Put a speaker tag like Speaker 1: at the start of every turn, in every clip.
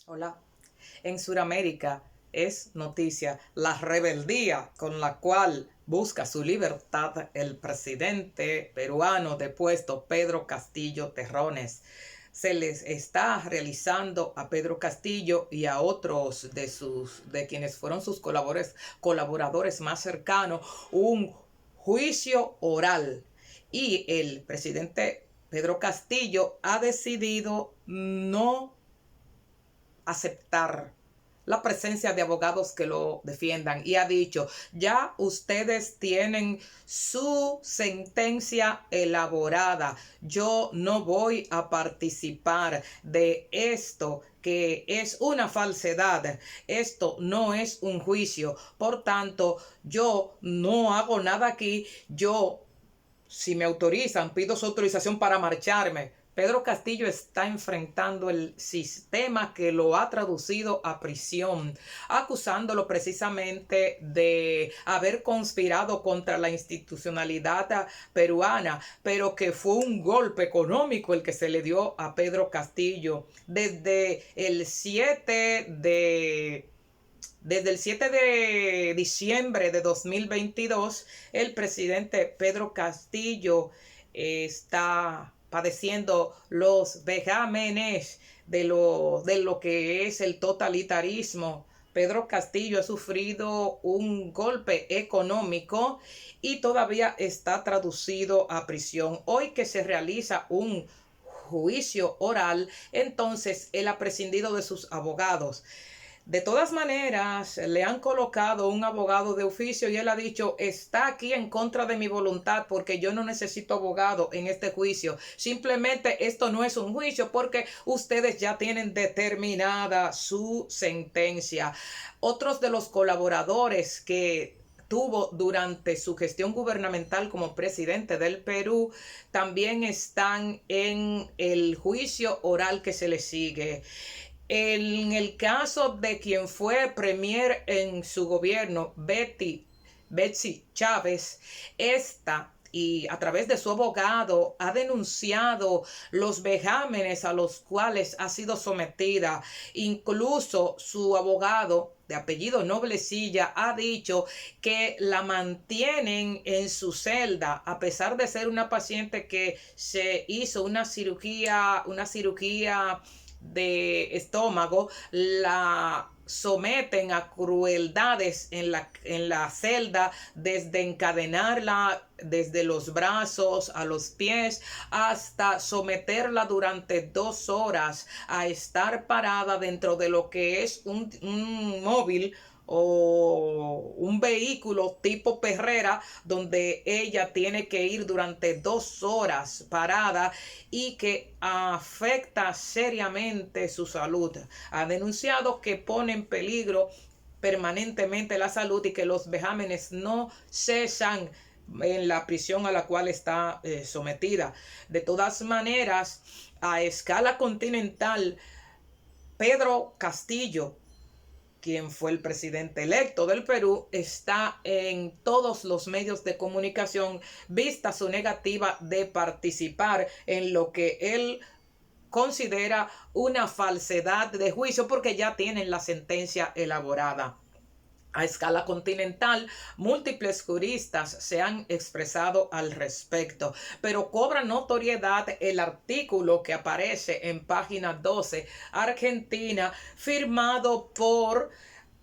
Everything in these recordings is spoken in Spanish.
Speaker 1: Hola. En Sudamérica es noticia la rebeldía con la cual busca su libertad el presidente peruano depuesto Pedro Castillo Terrones. Se les está realizando a Pedro Castillo y a otros de quienes fueron sus colaboradores más cercanos un juicio oral, y el presidente Pedro Castillo ha decidido no aceptar la presencia de abogados que lo defiendan y ha dicho: ya ustedes tienen su sentencia elaborada, yo no voy a participar de esto que es una falsedad, esto no es un juicio, por tanto yo no hago nada aquí, yo, si me autorizan, pido su autorización para marcharme. Pedro Castillo está enfrentando el sistema que lo ha traducido a prisión, acusándolo precisamente de haber conspirado contra la institucionalidad peruana, pero que fue un golpe económico el que se le dio a Pedro Castillo desde el 7 de diciembre de 2022, el presidente Pedro Castillo está padeciendo los vejámenes de lo que es el totalitarismo. Pedro Castillo ha sufrido un golpe económico y todavía está traducido a prisión. Hoy que se realiza un juicio oral, entonces él ha prescindido de sus abogados. De todas maneras, le han colocado un abogado de oficio y él ha dicho: está aquí en contra de mi voluntad porque yo no necesito abogado en este juicio. Simplemente esto no es un juicio porque ustedes ya tienen determinada su sentencia. Otros de los colaboradores que tuvo durante su gestión gubernamental como presidente del Perú también están en el juicio oral que se le sigue. En el caso de quien fue premier en su gobierno, Betsy Chávez, esta, y a través de su abogado, ha denunciado los vejámenes a los cuales ha sido sometida. Incluso su abogado, de apellido Noblecilla, ha dicho que la mantienen en su celda a pesar de ser una paciente que se hizo una cirugía de estómago, la someten a crueldades en la celda, desde encadenarla desde los brazos a los pies hasta someterla durante 2 horas a estar parada dentro de lo que es un móvil o un vehículo tipo perrera, donde ella tiene que ir durante 2 horas parada y que afecta seriamente su salud. Ha denunciado que pone en peligro permanentemente la salud y que los vejámenes no cesan en la prisión a la cual está sometida. De todas maneras, a escala continental, Pedro Castillo, quien fue el presidente electo del Perú, está en todos los medios de comunicación vista su negativa de participar en lo que él considera una falsedad de juicio porque ya tienen la sentencia elaborada. A escala continental, múltiples juristas se han expresado al respecto, pero cobra notoriedad el artículo que aparece en página 12, Argentina, firmado por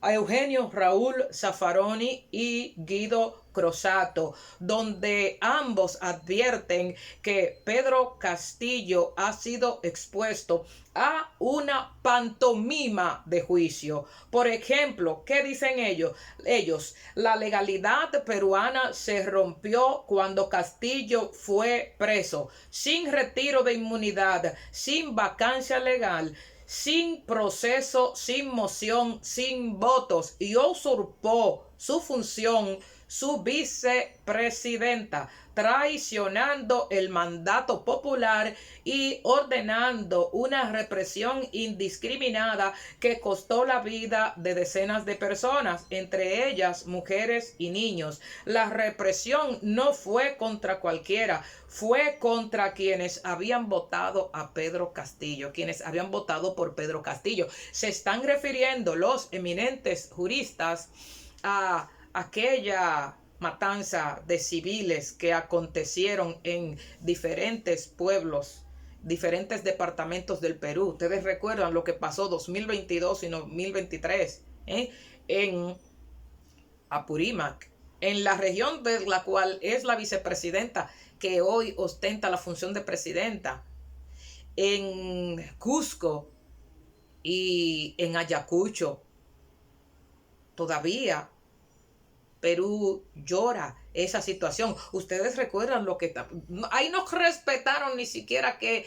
Speaker 1: Eugenio Raúl Zaffaroni y Guido Crosato, donde ambos advierten que Pedro Castillo ha sido expuesto a una pantomima de juicio. Por ejemplo, ¿qué dicen ellos? La legalidad peruana se rompió cuando Castillo fue preso, sin retiro de inmunidad, sin vacancia legal, sin proceso, sin moción, sin votos, y usurpó su función su vicepresidenta, traicionando el mandato popular y ordenando una represión indiscriminada que costó la vida de decenas de personas, entre ellas mujeres y niños. La represión no fue contra cualquiera, fue contra quienes habían votado a Pedro Castillo, quienes habían votado por Pedro Castillo. Se están refiriendo los eminentes juristas a aquella matanza de civiles que acontecieron en diferentes pueblos, diferentes departamentos del Perú. Ustedes recuerdan lo que pasó 2022 y 2023 en Apurímac, en la región de la cual es la vicepresidenta que hoy ostenta la función de presidenta, en Cusco y en Ayacucho. Todavía Perú llora esa situación. Ustedes recuerdan lo que... Ahí no respetaron ni siquiera que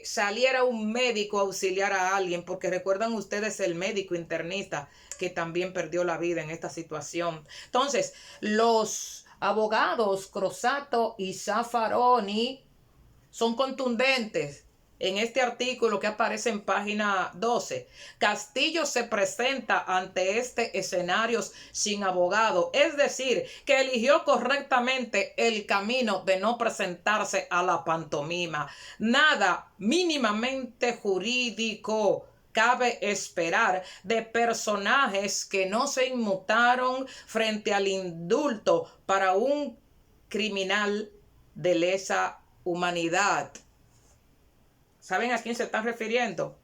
Speaker 1: saliera un médico a auxiliar a alguien, porque recuerdan ustedes el médico internista que también perdió la vida en esta situación. Entonces, los abogados Crosato y Zaffaroni son contundentes en este artículo que aparece en página 12. Castillo se presenta ante este escenario sin abogado, es decir, que eligió correctamente el camino de no presentarse a la pantomima. Nada mínimamente jurídico cabe esperar de personajes que no se inmutaron frente al indulto para un criminal de lesa humanidad. ¿Saben a quién se están refiriendo?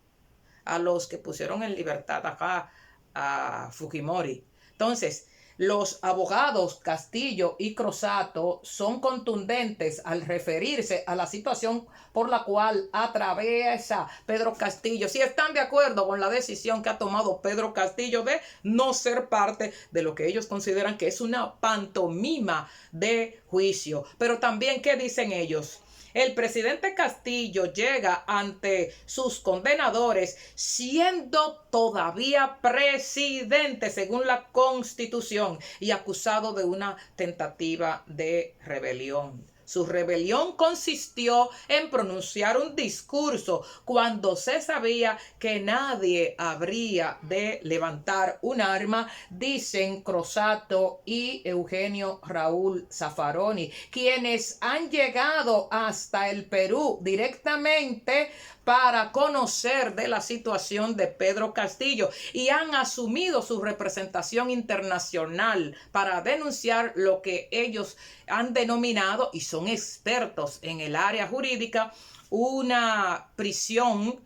Speaker 1: A los que pusieron en libertad acá a Fujimori. Entonces, los abogados Castillo y Crosato son contundentes al referirse a la situación por la cual atraviesa Pedro Castillo. Si están de acuerdo con la decisión que ha tomado Pedro Castillo de no ser parte de lo que ellos consideran que es una pantomima de juicio. Pero también, ¿qué dicen ellos? El presidente Castillo llega ante sus condenadores siendo todavía presidente según la Constitución y acusado de una tentativa de rebelión. Su rebelión consistió en pronunciar un discurso cuando se sabía que nadie habría de levantar un arma, dicen Crosato y Eugenio Raúl Zaffaroni, quienes han llegado hasta el Perú directamente para conocer de la situación de Pedro Castillo y han asumido su representación internacional para denunciar lo que ellos han denominado, y son expertos en el área jurídica, una prisión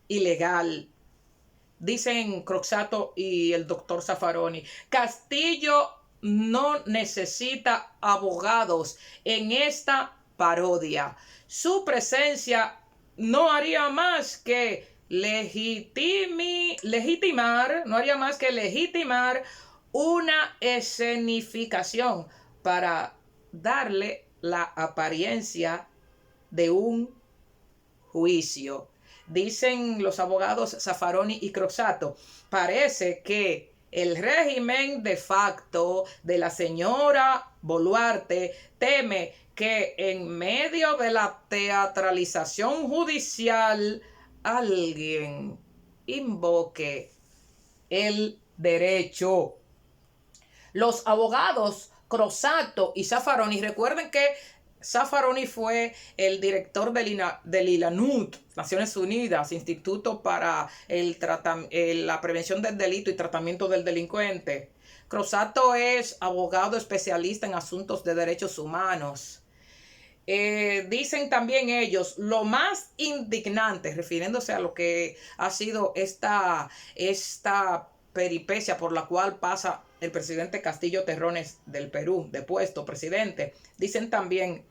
Speaker 1: ilegal. Dicen Crosato y el doctor Zaffaroni, Castillo no necesita abogados en esta parodia. Su presencia no haría más que legitimar una escenificación para darle la apariencia de un juicio. Dicen los abogados Zaffaroni y Crosato, parece que el régimen de facto de la señora Boluarte teme que en medio de la teatralización judicial alguien invoque el derecho. Los abogados Crosato y Zaffaroni, recuerden que Zaffaroni fue el director del ILANUT, Naciones Unidas, Instituto para la Prevención del Delito y Tratamiento del Delincuente. Crosato es abogado especialista en asuntos de derechos humanos. Dicen también ellos, lo más indignante, refiriéndose a lo que ha sido esta peripecia por la cual pasa el presidente Castillo Terrones del Perú, depuesto presidente. Dicen también,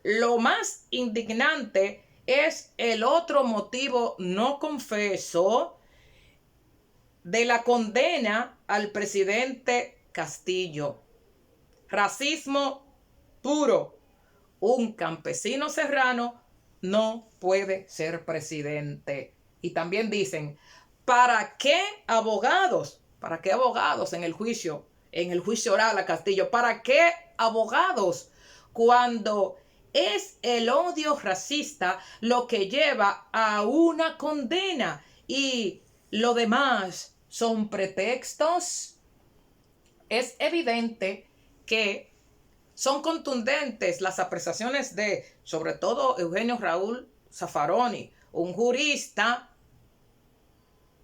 Speaker 1: lo más indignante es el otro motivo no confeso de la condena al presidente Castillo. Racismo puro. Un campesino serrano no puede ser presidente. Y también dicen, ¿para qué abogados? ¿Para qué abogados en el juicio en el juicio oral a Castillo. ¿Para qué abogados cuando es el odio racista lo que lleva a una condena y lo demás son pretextos? Es evidente que son contundentes las apreciaciones de, sobre todo, Eugenio Raúl Zaffaroni, un jurista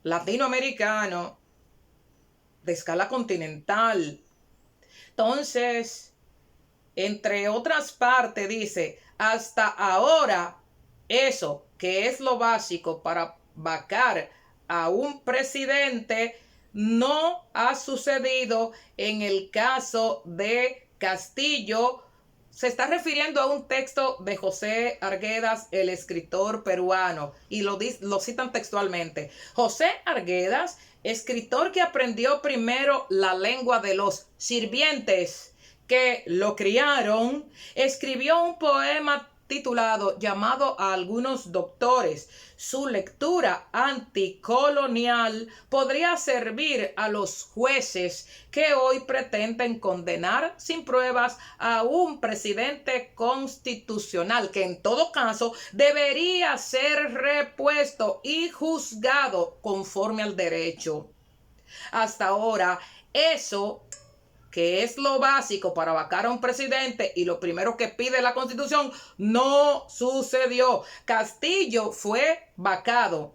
Speaker 1: latinoamericano de escala continental. Entonces, entre otras partes, dice, hasta ahora, eso, que es lo básico para vacar a un presidente, no ha sucedido en el caso de Castillo. Se está refiriendo a un texto de José Arguedas, el escritor peruano, y lo citan textualmente. José Arguedas, escritor que aprendió primero la lengua de los sirvientes que lo criaron, escribió un poema titulado Llamado a algunos doctores. Su lectura anticolonial podría servir a los jueces que hoy pretenden condenar sin pruebas a un presidente constitucional que en todo caso debería ser repuesto y juzgado conforme al derecho. Hasta ahora, eso que es lo básico para vacar a un presidente y lo primero que pide la Constitución, no sucedió. Castillo fue vacado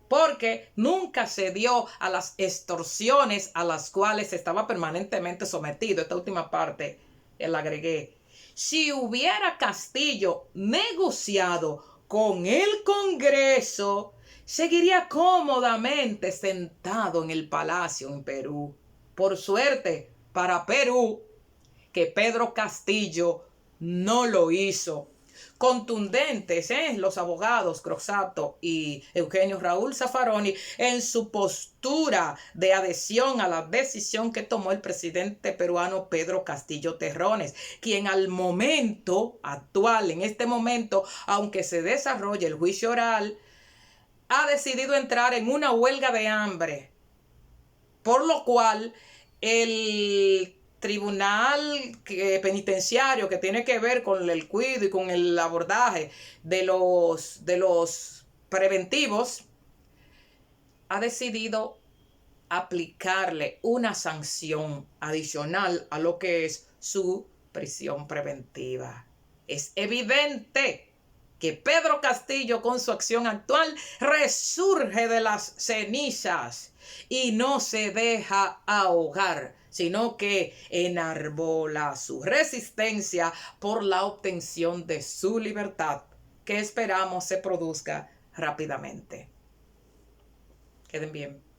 Speaker 1: porque nunca cedió a las extorsiones a las cuales estaba permanentemente sometido. Esta última parte la agregué. Si hubiera Castillo negociado con el Congreso, seguiría cómodamente sentado en el palacio en Perú. Por suerte para Perú, que Pedro Castillo no lo hizo. Contundentes los abogados Croxatto y Eugenio Raúl Zaffaroni en su postura de adhesión a la decisión que tomó el presidente peruano Pedro Castillo Terrones, quien al momento actual, en este momento, aunque se desarrolle el juicio oral, ha decidido entrar en una huelga de hambre, por lo cual el tribunal penitenciario que tiene que ver con el cuidado y con el abordaje de los preventivos ha decidido aplicarle una sanción adicional a lo que es su prisión preventiva. Es evidente que Pedro Castillo, con su acción actual, resurge de las cenizas y no se deja ahogar, sino que enarbola su resistencia por la obtención de su libertad, que esperamos se produzca rápidamente. Queden bien.